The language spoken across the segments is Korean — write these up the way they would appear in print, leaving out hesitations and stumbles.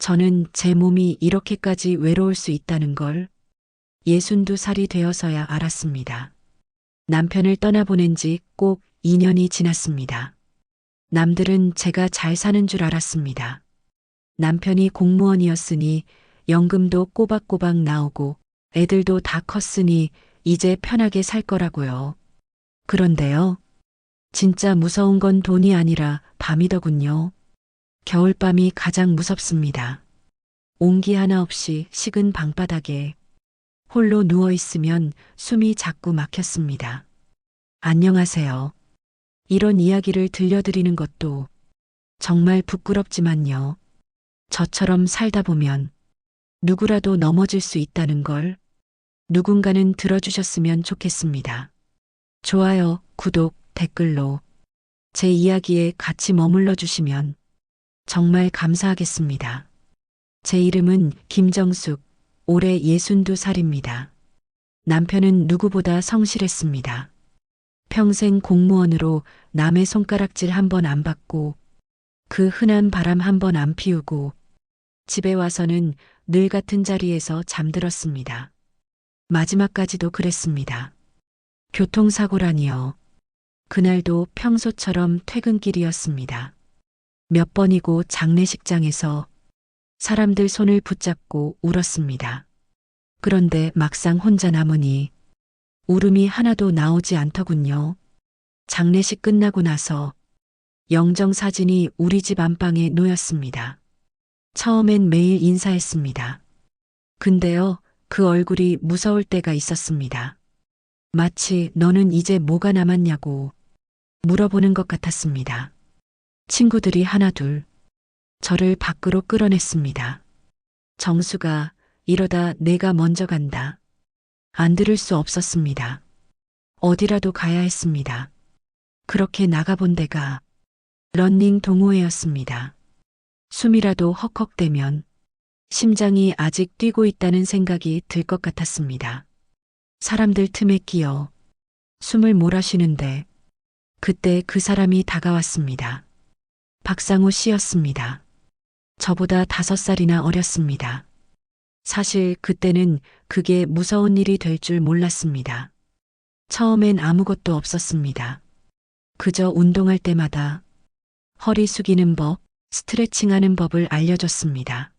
저는 제 몸이 이렇게까지 외로울 수 있다는 걸 62살이 되어서야 알았습니다. 남편을 떠나보낸 지 꼭 2년이 지났습니다. 남들은 제가 잘 사는 줄 알았습니다. 남편이 공무원이었으니 연금도 꼬박꼬박 나오고 애들도 다 컸으니 이제 편하게 살 거라고요. 그런데요. 진짜 무서운 건 돈이 아니라 밤이더군요. 겨울밤이 가장 무섭습니다. 온기 하나 없이 식은 방바닥에 홀로 누워 있으면 숨이 자꾸 막혔습니다. 안녕하세요. 이런 이야기를 들려드리는 것도 정말 부끄럽지만요. 저처럼 살다 보면 누구라도 넘어질 수 있다는 걸 누군가는 들어주셨으면 좋겠습니다. 좋아요, 구독, 댓글로 제 이야기에 같이 머물러 주시면 정말 감사하겠습니다. 제 이름은 김정숙, 올해 62살입니다. 남편은 누구보다 성실했습니다. 평생 공무원으로 남의 손가락질 한 번 안 받고 그 흔한 바람 한 번 안 피우고 집에 와서는 늘 같은 자리에서 잠들었습니다. 마지막까지도 그랬습니다. 교통사고라니요. 그날도 평소처럼 퇴근길이었습니다. 몇 번이고 장례식장에서 사람들 손을 붙잡고 울었습니다. 그런데 막상 혼자 남으니 울음이 하나도 나오지 않더군요. 장례식 끝나고 나서 영정사진이 우리 집 안방에 놓였습니다. 처음엔 매일 인사했습니다. 근데요, 그 얼굴이 무서울 때가 있었습니다. 마치 너는 이제 뭐가 남았냐고 물어보는 것 같았습니다. 친구들이 하나둘 저를 밖으로 끌어냈습니다. 정수가 이러다 내가 먼저 간다. 안 들을 수 없었습니다. 어디라도 가야 했습니다. 그렇게 나가본 데가 런닝 동호회였습니다. 숨이라도 헉헉대면 심장이 아직 뛰고 있다는 생각이 들 것 같았습니다. 사람들 틈에 끼어 숨을 몰아쉬는데 그때 그 사람이 다가왔습니다. 박상우 씨였습니다. 저보다 5살이나 어렸습니다. 사실 그때는 그게 무서운 일이 될 줄 몰랐습니다. 처음엔 아무것도 없었습니다. 그저 운동할 때마다 허리 숙이는 법, 스트레칭하는 법을 알려줬습니다.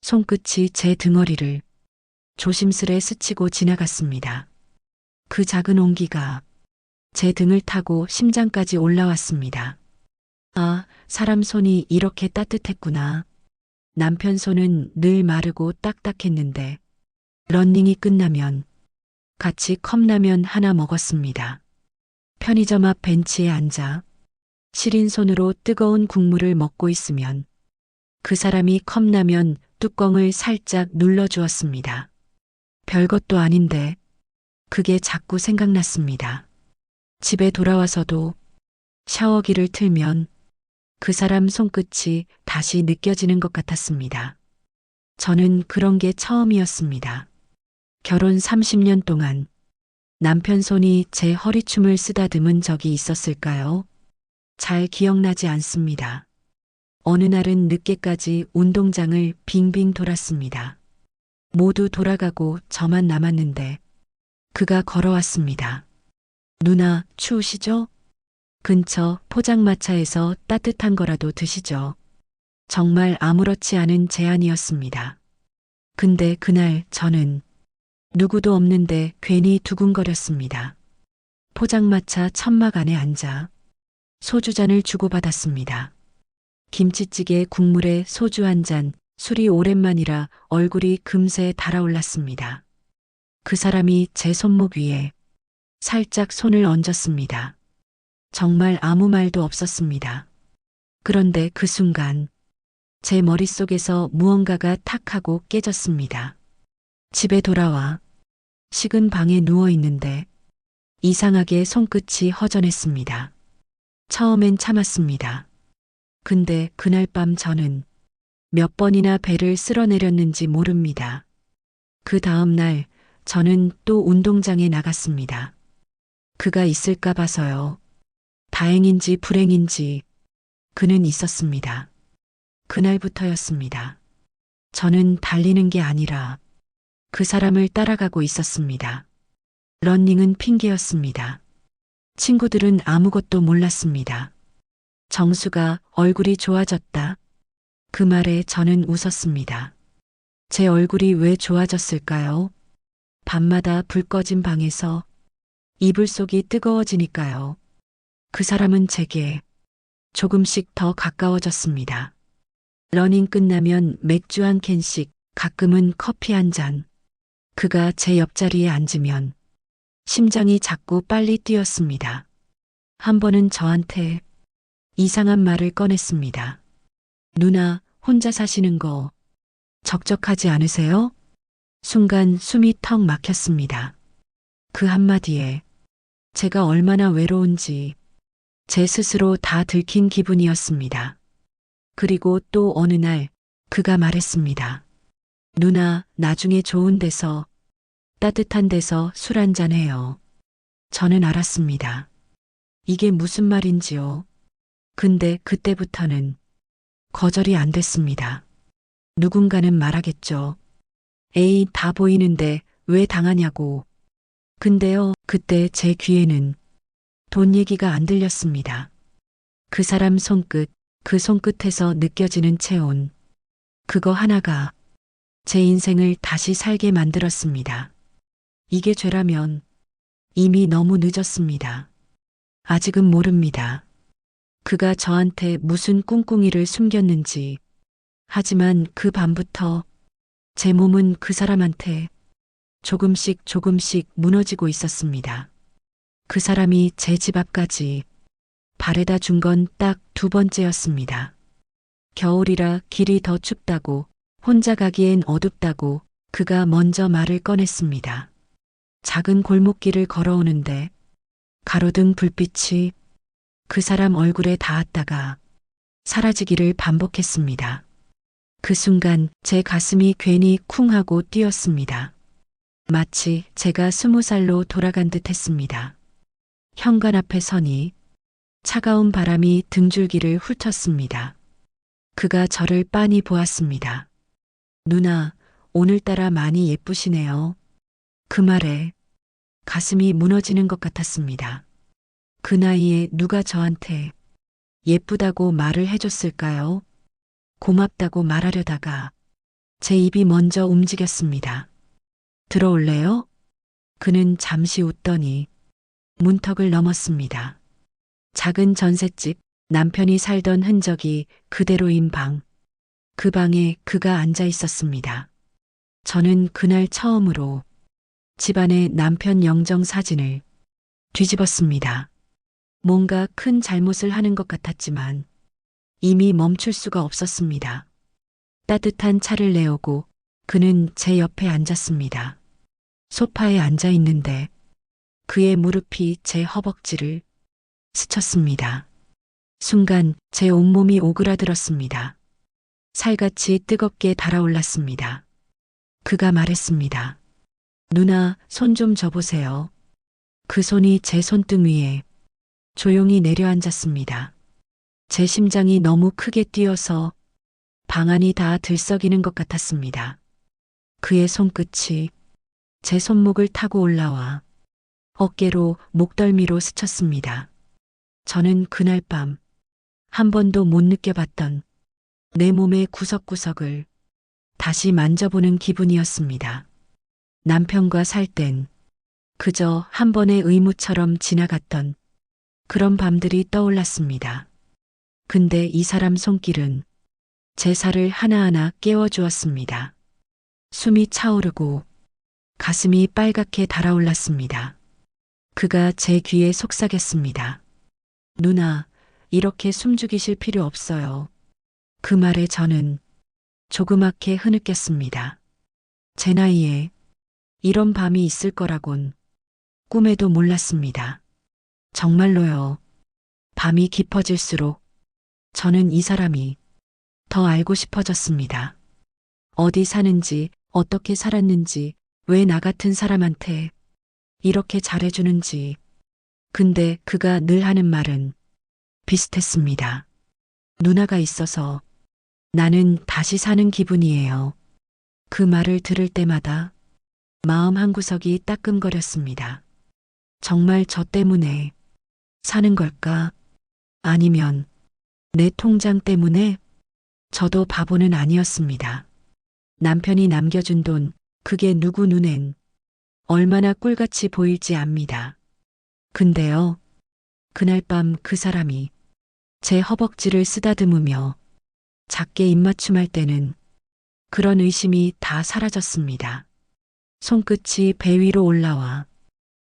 손끝이 제 등허리를 조심스레 스치고 지나갔습니다. 그 작은 온기가 제 등을 타고 심장까지 올라왔습니다. 아, 사람 손이 이렇게 따뜻했구나. 남편 손은 늘 마르고 딱딱했는데 런닝이 끝나면 같이 컵라면 하나 먹었습니다. 편의점 앞 벤치에 앉아 시린 손으로 뜨거운 국물을 먹고 있으면 그 사람이 컵라면 뚜껑을 살짝 눌러주었습니다. 별것도 아닌데 그게 자꾸 생각났습니다. 집에 돌아와서도 샤워기를 틀면 그 사람 손끝이 다시 느껴지는 것 같았습니다. 저는 그런 게 처음이었습니다. 결혼 30년 동안 남편 손이 제 허리춤을 쓰다듬은 적이 있었을까요? 잘 기억나지 않습니다. 어느 날은 늦게까지 운동장을 빙빙 돌았습니다. 모두 돌아가고 저만 남았는데 그가 걸어왔습니다. 누나, 추우시죠? 근처 포장마차에서 따뜻한 거라도 드시죠. 정말 아무렇지 않은 제안이었습니다. 근데 그날 저는 누구도 없는데 괜히 두근거렸습니다. 포장마차 천막 안에 앉아 소주잔을 주고받았습니다. 김치찌개 국물에 소주 한 잔, 술이 오랜만이라 얼굴이 금세 달아올랐습니다. 그 사람이 제 손목 위에 살짝 손을 얹었습니다. 정말 아무 말도 없었습니다. 그런데 그 순간 제 머릿속에서 무언가가 탁 하고 깨졌습니다. 집에 돌아와 식은 방에 누워 있는데 이상하게 손끝이 허전했습니다. 처음엔 참았습니다. 근데 그날 밤 저는 몇 번이나 배를 쓸어내렸는지 모릅니다. 그 다음 날 저는 또 운동장에 나갔습니다. 그가 있을까 봐서요. 다행인지 불행인지 그는 있었습니다. 그날부터였습니다. 저는 달리는 게 아니라 그 사람을 따라가고 있었습니다. 러닝은 핑계였습니다. 친구들은 아무것도 몰랐습니다. 정수가 얼굴이 좋아졌다. 그 말에 저는 웃었습니다. 제 얼굴이 왜 좋아졌을까요? 밤마다 불 꺼진 방에서 이불 속이 뜨거워지니까요. 그 사람은 제게 조금씩 더 가까워졌습니다. 러닝 끝나면 맥주 한 캔씩, 가끔은 커피 한 잔. 그가 제 옆자리에 앉으면 심장이 자꾸 빨리 뛰었습니다. 한 번은 저한테 이상한 말을 꺼냈습니다. 누나, 혼자 사시는 거 적적하지 않으세요? 순간 숨이 턱 막혔습니다. 그 한마디에 제가 얼마나 외로운지 제 스스로 다 들킨 기분이었습니다. 그리고 또 어느 날 그가 말했습니다. 누나, 나중에 좋은 데서, 따뜻한 데서 술 한잔 해요. 저는 알았습니다. 이게 무슨 말인지요. 근데 그때부터는 거절이 안 됐습니다. 누군가는 말하겠죠. 에이, 다 보이는데 왜 당하냐고. 근데요, 그때 제 귀에는 돈 얘기가 안 들렸습니다. 그 사람 손끝, 그 손끝에서 느껴지는 체온. 그거 하나가 제 인생을 다시 살게 만들었습니다. 이게 죄라면 이미 너무 늦었습니다. 아직은 모릅니다. 그가 저한테 무슨 꿍꿍이를 숨겼는지. 하지만 그 밤부터 제 몸은 그 사람한테 조금씩 조금씩 무너지고 있었습니다. 그 사람이 제 집 앞까지 바래다 준 건 딱 두 번째였습니다. 겨울이라 길이 더 춥다고, 혼자 가기엔 어둡다고 그가 먼저 말을 꺼냈습니다. 작은 골목길을 걸어오는데 가로등 불빛이 그 사람 얼굴에 닿았다가 사라지기를 반복했습니다. 그 순간 제 가슴이 괜히 쿵 하고 뛰었습니다. 마치 제가 20살로 돌아간 듯 했습니다. 현관 앞에 서니 차가운 바람이 등줄기를 훑었습니다. 그가 저를 빤히 보았습니다. 누나, 오늘따라 많이 예쁘시네요. 그 말에 가슴이 무너지는 것 같았습니다. 그 나이에 누가 저한테 예쁘다고 말을 해줬을까요? 고맙다고 말하려다가 제 입이 먼저 움직였습니다. 들어올래요? 그는 잠시 웃더니 문턱을 넘었습니다. 작은 전셋집, 남편이 살던 흔적이 그대로인 방. 그 방에 그가 앉아 있었습니다. 저는 그날 처음으로 집안의 남편 영정 사진을 뒤집었습니다. 뭔가 큰 잘못을 하는 것 같았지만 이미 멈출 수가 없었습니다. 따뜻한 차를 내오고 그는 제 옆에 앉았습니다. 소파에 앉아 있는데 그의 무릎이 제 허벅지를 스쳤습니다. 순간 제 온몸이 오그라들었습니다. 살같이 뜨겁게 달아올랐습니다. 그가 말했습니다. 누나, 손 좀 줘보세요. 그 손이 제 손등 위에 조용히 내려앉았습니다. 제 심장이 너무 크게 뛰어서 방 안이 다 들썩이는 것 같았습니다. 그의 손끝이 제 손목을 타고 올라와 어깨로 목덜미로 스쳤습니다. 저는 그날 밤 한 번도 못 느껴봤던 내 몸의 구석구석을 다시 만져보는 기분이었습니다. 남편과 살 땐 그저 한 번의 의무처럼 지나갔던 그런 밤들이 떠올랐습니다. 근데 이 사람 손길은 제 살을 하나하나 깨워주었습니다. 숨이 차오르고 가슴이 빨갛게 달아올랐습니다. 그가 제 귀에 속삭였습니다. 누나, 이렇게 숨죽이실 필요 없어요. 그 말에 저는 조그맣게 흐느꼈습니다. 제 나이에 이런 밤이 있을 거라곤 꿈에도 몰랐습니다. 정말로요. 밤이 깊어질수록 저는 이 사람이 더 알고 싶어졌습니다. 어디 사는지, 어떻게 살았는지, 왜 나 같은 사람한테 이렇게 잘해주는지. 근데 그가 늘 하는 말은 비슷했습니다. 누나가 있어서 나는 다시 사는 기분이에요. 그 말을 들을 때마다 마음 한구석이 따끔거렸습니다. 정말 저 때문에 사는 걸까? 아니면 내 통장 때문에? 저도 바보는 아니었습니다. 남편이 남겨준 돈, 그게 누구 눈엔 얼마나 꿀같이 보일지 압니다. 근데요, 그날 밤 그 사람이 제 허벅지를 쓰다듬으며 작게 입맞춤할 때는 그런 의심이 다 사라졌습니다. 손끝이 배 위로 올라와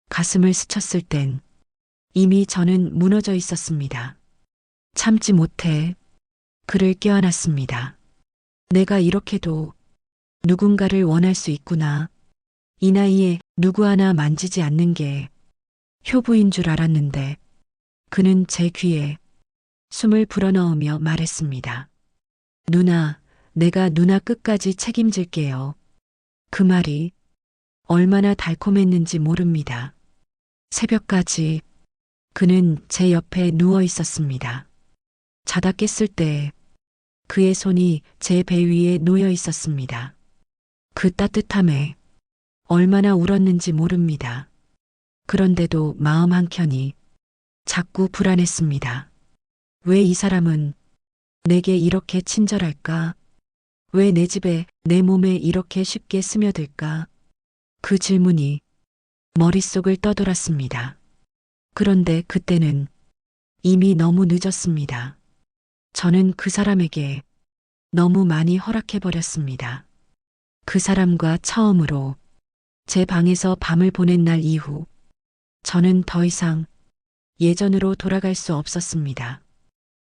가슴을 스쳤을 땐 이미 저는 무너져 있었습니다. 참지 못해 그를 껴안았습니다. 내가 이렇게도 누군가를 원할 수 있구나. 이 나이에 누구 하나 만지지 않는 게 효부인 줄 알았는데 그는 제 귀에 숨을 불어넣으며 말했습니다. 누나, 내가 누나 끝까지 책임질게요. 그 말이 얼마나 달콤했는지 모릅니다. 새벽까지 그는 제 옆에 누워 있었습니다. 자다 깼을 때 그의 손이 제 배 위에 놓여 있었습니다. 그 따뜻함에 얼마나 울었는지 모릅니다. 그런데도 마음 한켠이 자꾸 불안했습니다. 왜 이 사람은 내게 이렇게 친절할까? 왜 내 집에, 내 몸에 이렇게 쉽게 스며들까? 그 질문이 머릿속을 떠돌았습니다. 그런데 그때는 이미 너무 늦었습니다. 저는 그 사람에게 너무 많이 허락해버렸습니다. 그 사람과 처음으로 제 방에서 밤을 보낸 날 이후 저는 더 이상 예전으로 돌아갈 수 없었습니다.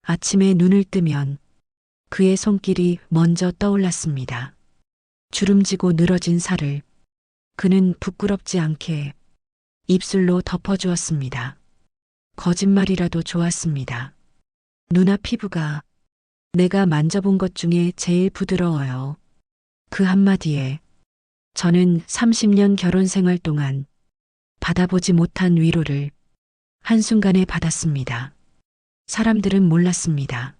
아침에 눈을 뜨면 그의 손길이 먼저 떠올랐습니다. 주름지고 늘어진 살을 그는 부끄럽지 않게 입술로 덮어주었습니다. 거짓말이라도 좋았습니다. 누나 피부가 내가 만져본 것 중에 제일 부드러워요. 그 한마디에 저는 30년 결혼 생활 동안 받아보지 못한 위로를 한순간에 받았습니다. 사람들은 몰랐습니다.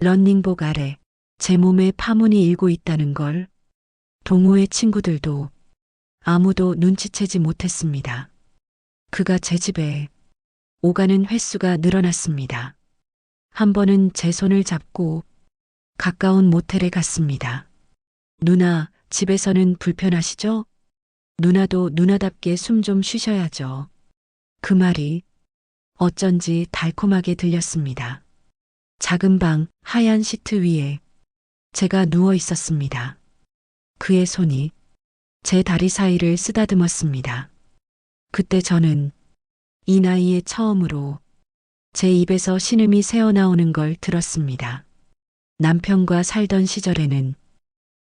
런닝복 아래 제 몸에 파문이 일고 있다는 걸 동호회 친구들도 아무도 눈치채지 못했습니다. 그가 제 집에 오가는 횟수가 늘어났습니다. 한 번은 제 손을 잡고 가까운 모텔에 갔습니다. 누나, 집에서는 불편하시죠? 누나도 누나답게 숨 좀 쉬셔야죠. 그 말이 어쩐지 달콤하게 들렸습니다. 작은 방 하얀 시트 위에 제가 누워 있었습니다. 그의 손이 제 다리 사이를 쓰다듬었습니다. 그때 저는 이 나이에 처음으로 제 입에서 신음이 새어나오는 걸 들었습니다. 남편과 살던 시절에는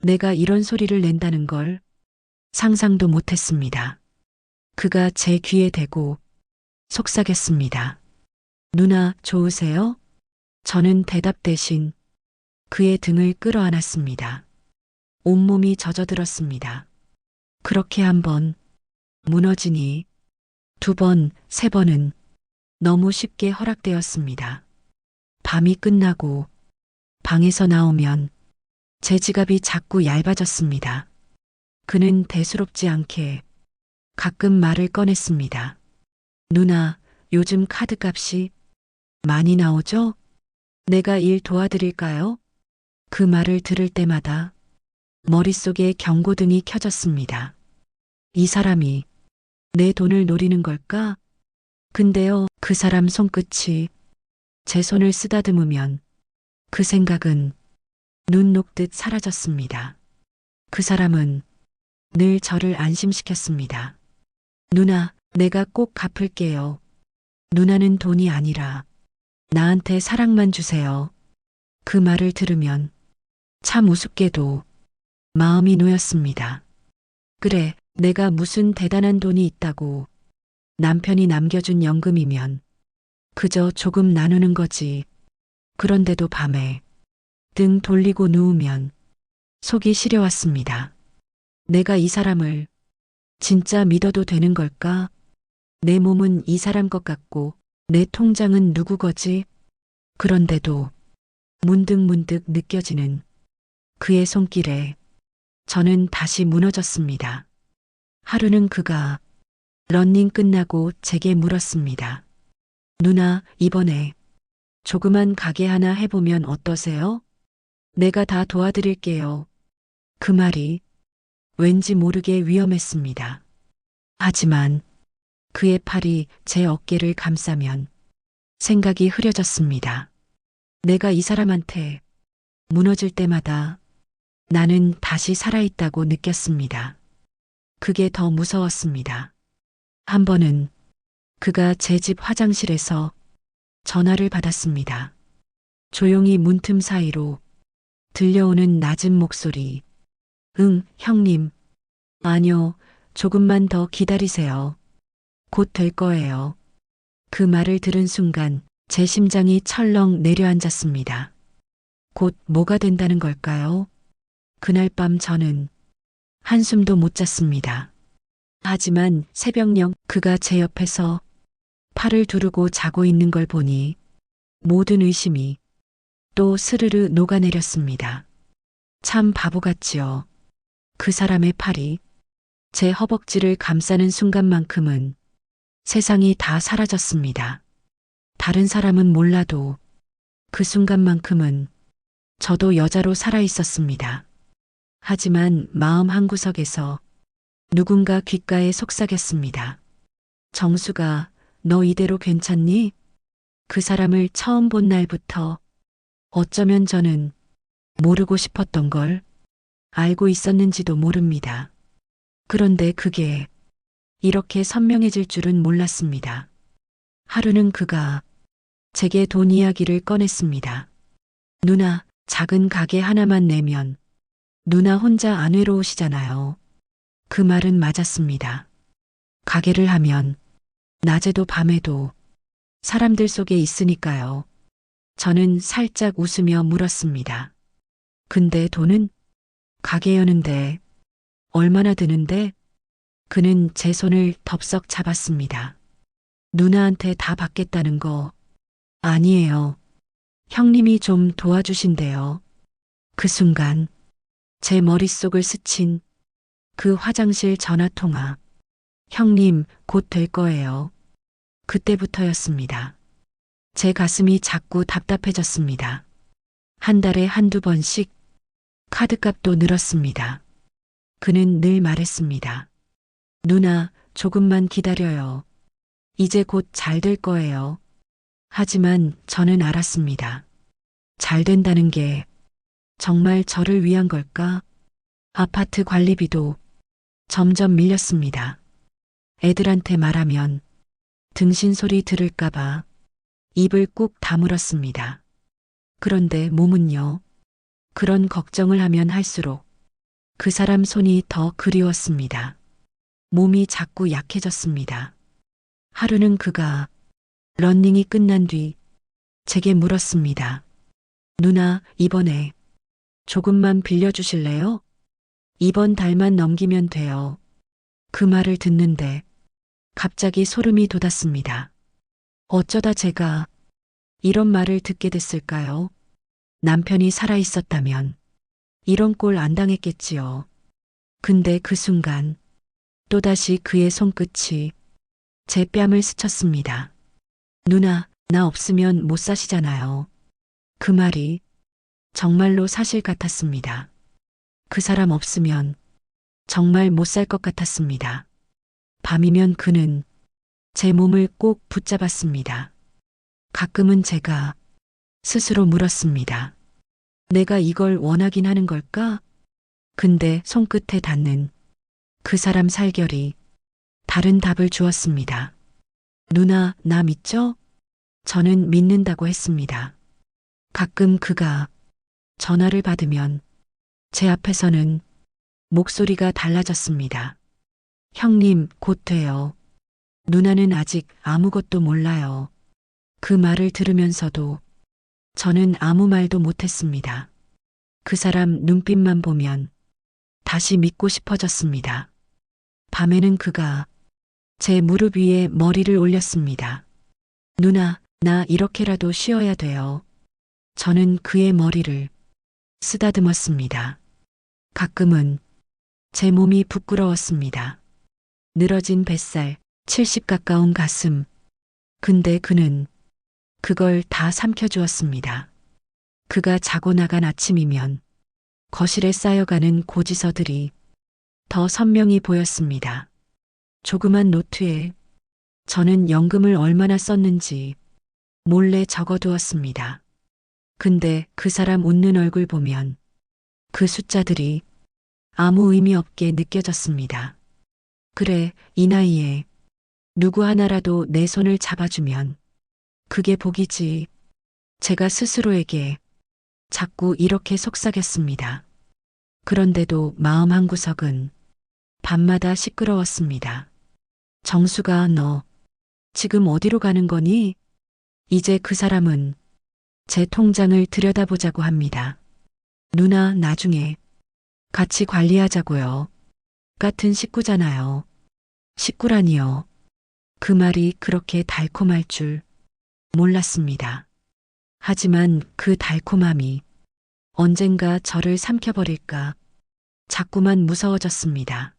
내가 이런 소리를 낸다는 걸 상상도 못했습니다. 그가 제 귀에 대고 속삭였습니다. 누나, 좋으세요? 저는 대답 대신 그의 등을 끌어안았습니다. 온몸이 젖어들었습니다. 그렇게 한 번 무너지니 두 번, 세 번은 너무 쉽게 허락되었습니다. 밤이 끝나고 방에서 나오면 제 지갑이 자꾸 얇아졌습니다. 그는 대수롭지 않게 가끔 말을 꺼냈습니다. 누나, 요즘 카드값이 많이 나오죠? 내가 일 도와드릴까요? 그 말을 들을 때마다 머릿속에 경고등이 켜졌습니다. 이 사람이 내 돈을 노리는 걸까? 근데요, 그 사람 손끝이 제 손을 쓰다듬으면 그 생각은 눈 녹듯 사라졌습니다. 그 사람은 늘 저를 안심시켰습니다. 누나, 내가 꼭 갚을게요. 누나는 돈이 아니라 나한테 사랑만 주세요. 그 말을 들으면 참 우습게도 마음이 놓였습니다. 그래, 내가 무슨 대단한 돈이 있다고 남편이 남겨준 연금이면 그저 조금 나누는 거지. 그런데도 밤에 등 돌리고 누우면 속이 시려왔습니다. 내가 이 사람을 진짜 믿어도 되는 걸까? 내 몸은 이 사람 것 같고 내 통장은 누구 거지? 그런데도 문득문득 느껴지는 그의 손길에 저는 다시 무너졌습니다. 하루는 그가 러닝 끝나고 제게 물었습니다. 누나, 이번에 조그만 가게 하나 해보면 어떠세요? 내가 다 도와드릴게요. 그 말이 왠지 모르게 위험했습니다. 하지만 그의 팔이 제 어깨를 감싸면 생각이 흐려졌습니다. 내가 이 사람한테 무너질 때마다 나는 다시 살아있다고 느꼈습니다. 그게 더 무서웠습니다. 한 번은 그가 제 집 화장실에서 전화를 받았습니다. 조용히 문틈 사이로 들려오는 낮은 목소리. 응, 형님. 아니요, 조금만 더 기다리세요. 곧 될 거예요. 그 말을 들은 순간 제 심장이 철렁 내려앉았습니다. 곧 뭐가 된다는 걸까요? 그날 밤 저는 한숨도 못 잤습니다. 하지만 새벽녘 그가 제 옆에서 팔을 두르고 자고 있는 걸 보니 모든 의심이 또 스르르 녹아내렸습니다. 참 바보 같지요. 그 사람의 팔이 제 허벅지를 감싸는 순간만큼은 세상이 다 사라졌습니다. 다른 사람은 몰라도 그 순간만큼은 저도 여자로 살아 있었습니다. 하지만 마음 한구석에서 누군가 귓가에 속삭였습니다. 정수가 너 이대로 괜찮니? 그 사람을 처음 본 날부터 어쩌면 저는 모르고 싶었던 걸 알고 있었는지도 모릅니다. 그런데 그게 이렇게 선명해질 줄은 몰랐습니다. 하루는 그가 제게 돈 이야기를 꺼냈습니다. 누나, 작은 가게 하나만 내면 누나 혼자 안 외로우시잖아요. 그 말은 맞았습니다. 가게를 하면 낮에도 밤에도 사람들 속에 있으니까요. 저는 살짝 웃으며 물었습니다. 근데 돈은? 가게 여는데 얼마나 드는데? 그는 제 손을 덥석 잡았습니다. 누나한테 다 받겠다는 거 아니에요. 형님이 좀 도와주신대요. 그 순간 제 머릿속을 스친 그 화장실 전화통화. 형님, 곧 될 거예요. 그때부터였습니다. 제 가슴이 자꾸 답답해졌습니다. 한 달에 한두 번씩 카드값도 늘었습니다. 그는 늘 말했습니다. 누나, 조금만 기다려요. 이제 곧 잘 될 거예요. 하지만 저는 알았습니다. 잘 된다는 게 정말 저를 위한 걸까? 아파트 관리비도 점점 밀렸습니다. 애들한테 말하면 등신 소리 들을까봐 입을 꾹 다물었습니다. 그런데 몸은요. 그런 걱정을 하면 할수록 그 사람 손이 더 그리웠습니다. 몸이 자꾸 약해졌습니다. 하루는 그가 러닝이 끝난 뒤 제게 물었습니다. 누나, 이번에 조금만 빌려주실래요? 이번 달만 넘기면 돼요. 그 말을 듣는데 갑자기 소름이 돋았습니다. 어쩌다 제가 이런 말을 듣게 됐을까요? 남편이 살아 있었다면 이런 꼴 안 당했겠지요. 근데 그 순간 또다시 그의 손끝이 제 뺨을 스쳤습니다. 누나, 나 없으면 못 사시잖아요. 그 말이 정말로 사실 같았습니다. 그 사람 없으면 정말 못 살 것 같았습니다. 밤이면 그는 제 몸을 꼭 붙잡았습니다. 가끔은 제가 스스로 물었습니다. 내가 이걸 원하긴 하는 걸까? 근데 손끝에 닿는 그 사람 살결이 다른 답을 주었습니다. 누나, 나 믿죠? 저는 믿는다고 했습니다. 가끔 그가 전화를 받으면 제 앞에서는 목소리가 달라졌습니다. 형님, 곧 돼요. 누나는 아직 아무것도 몰라요. 그 말을 들으면서도 저는 아무 말도 못했습니다. 그 사람 눈빛만 보면 다시 믿고 싶어졌습니다. 밤에는 그가 제 무릎 위에 머리를 올렸습니다. 누나, 나 이렇게라도 쉬어야 돼요. 저는 그의 머리를 쓰다듬었습니다. 가끔은 제 몸이 부끄러웠습니다. 늘어진 뱃살, 70 가까운 가슴. 근데 그는 그걸 다 삼켜주었습니다. 그가 자고 나간 아침이면 거실에 쌓여가는 고지서들이 더 선명히 보였습니다. 조그만 노트에 저는 연금을 얼마나 썼는지 몰래 적어두었습니다. 근데 그 사람 웃는 얼굴 보면 그 숫자들이 아무 의미 없게 느껴졌습니다. 그래, 이 나이에 누구 하나라도 내 손을 잡아주면 그게 복이지. 제가 스스로에게 자꾸 이렇게 속삭였습니다. 그런데도 마음 한구석은 밤마다 시끄러웠습니다. 정수가 너 지금 어디로 가는 거니? 이제 그 사람은 제 통장을 들여다보자고 합니다. 누나 나중에 같이 관리하자고요. 같은 식구잖아요. 식구라니요. 그 말이 그렇게 달콤할 줄 몰랐습니다. 하지만 그 달콤함이 언젠가 저를 삼켜버릴까 자꾸만 무서워졌습니다.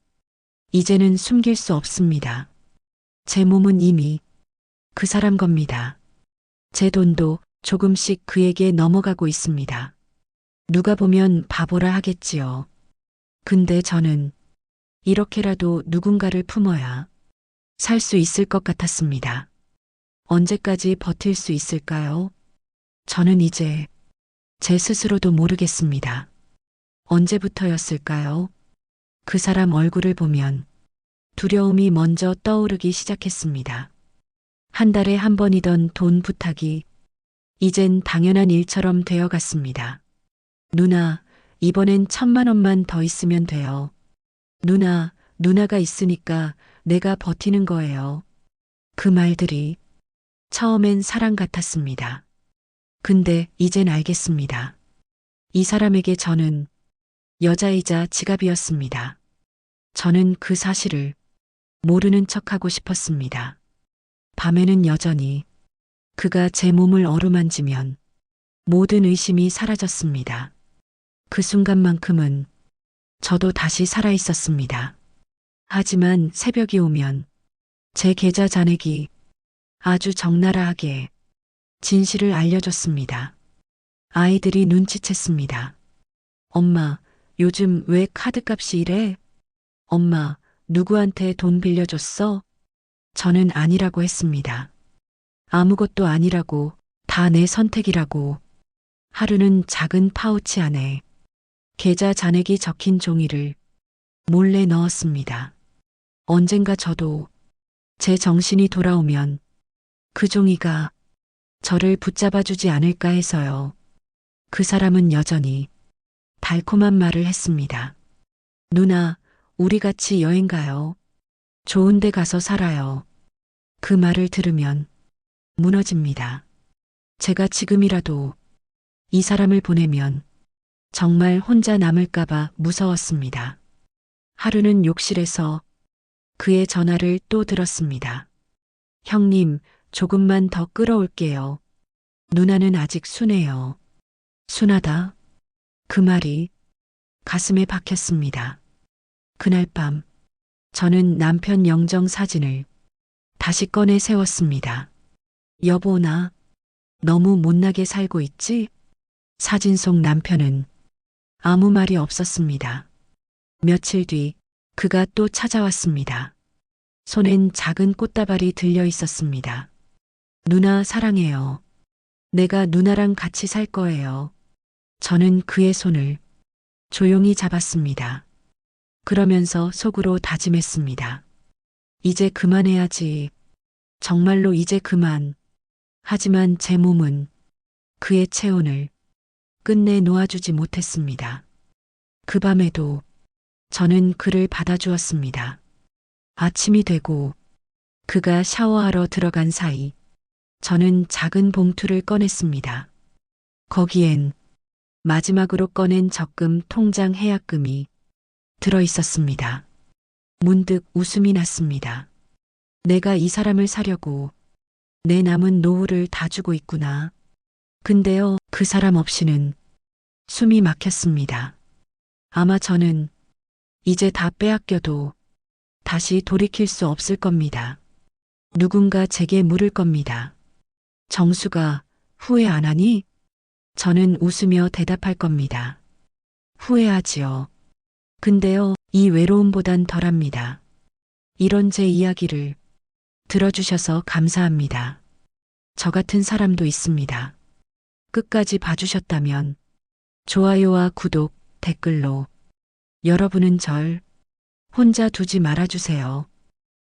이제는 숨길 수 없습니다. 제 몸은 이미 그 사람 겁니다. 제 돈도 조금씩 그에게 넘어가고 있습니다. 누가 보면 바보라 하겠지요. 근데 저는 이렇게라도 누군가를 품어야 살 수 있을 것 같았습니다. 언제까지 버틸 수 있을까요? 저는 이제 제 스스로도 모르겠습니다. 언제부터였을까요? 그 사람 얼굴을 보면 두려움이 먼저 떠오르기 시작했습니다. 한 달에 한 번이던 돈 부탁이 이젠 당연한 일처럼 되어갔습니다. 누나, 이번엔 1,000만 원만 더 있으면 돼요. 누나가 있으니까 내가 버티는 거예요. 그 말들이 처음엔 사랑 같았습니다. 근데 이젠 알겠습니다. 이 사람에게 저는 여자이자 지갑이었습니다. 저는 그 사실을 모르는 척하고 싶었습니다. 밤에는 여전히 그가 제 몸을 어루만지면 모든 의심이 사라졌습니다. 그 순간만큼은 저도 다시 살아 있었습니다. 하지만 새벽이 오면 제 계좌 잔액이 아주 적나라하게 진실을 알려줬습니다. 아이들이 눈치챘습니다. 엄마, 요즘 왜 카드값이 이래? 엄마, 누구한테 돈 빌려줬어? 저는 아니라고 했습니다. 아무것도 아니라고, 다 내 선택이라고. 하루는 작은 파우치 안에 계좌 잔액이 적힌 종이를 몰래 넣었습니다. 언젠가 저도 제 정신이 돌아오면 그 종이가 저를 붙잡아주지 않을까 해서요. 그 사람은 여전히 달콤한 말을 했습니다. 누나, 우리 같이 여행 가요. 좋은 데 가서 살아요. 그 말을 들으면 무너집니다. 제가 지금이라도 이 사람을 보내면 정말 혼자 남을까봐 무서웠습니다. 하루는 욕실에서 그의 전화를 또 들었습니다. 형님, 조금만 더 끌어올게요. 누나는 아직 순해요. 순하다. 그 말이 가슴에 박혔습니다. 그날 밤 저는 남편 영정 사진을 다시 꺼내 세웠습니다. 여보, 나 너무 못나게 살고 있지? 사진 속 남편은 아무 말이 없었습니다. 며칠 뒤 그가 또 찾아왔습니다. 손엔 작은 꽃다발이 들려 있었습니다. 누나 사랑해요. 내가 누나랑 같이 살 거예요. 저는 그의 손을 조용히 잡았습니다. 그러면서 속으로 다짐했습니다. 이제 그만해야지. 정말로 이제 그만. 하지만 제 몸은 그의 체온을 끝내 놓아주지 못했습니다. 그 밤에도 저는 그를 받아주었습니다. 아침이 되고 그가 샤워하러 들어간 사이 저는 작은 봉투를 꺼냈습니다. 거기엔 마지막으로 꺼낸 적금 통장 해약금이 들어 있었습니다. 문득 웃음이 났습니다. 내가 이 사람을 사려고 내 남은 노후를 다 주고 있구나. 근데요, 그 사람 없이는 숨이 막혔습니다. 아마 저는 이제 다 빼앗겨도 다시 돌이킬 수 없을 겁니다. 누군가 제게 물을 겁니다. 정수가 후회 안 하니? 저는 웃으며 대답할 겁니다. 후회하지요. 근데요, 이 외로움보단 덜합니다. 이런 제 이야기를 들어주셔서 감사합니다. 저 같은 사람도 있습니다. 끝까지 봐주셨다면 좋아요와 구독, 댓글로 여러분은 절 혼자 두지 말아주세요.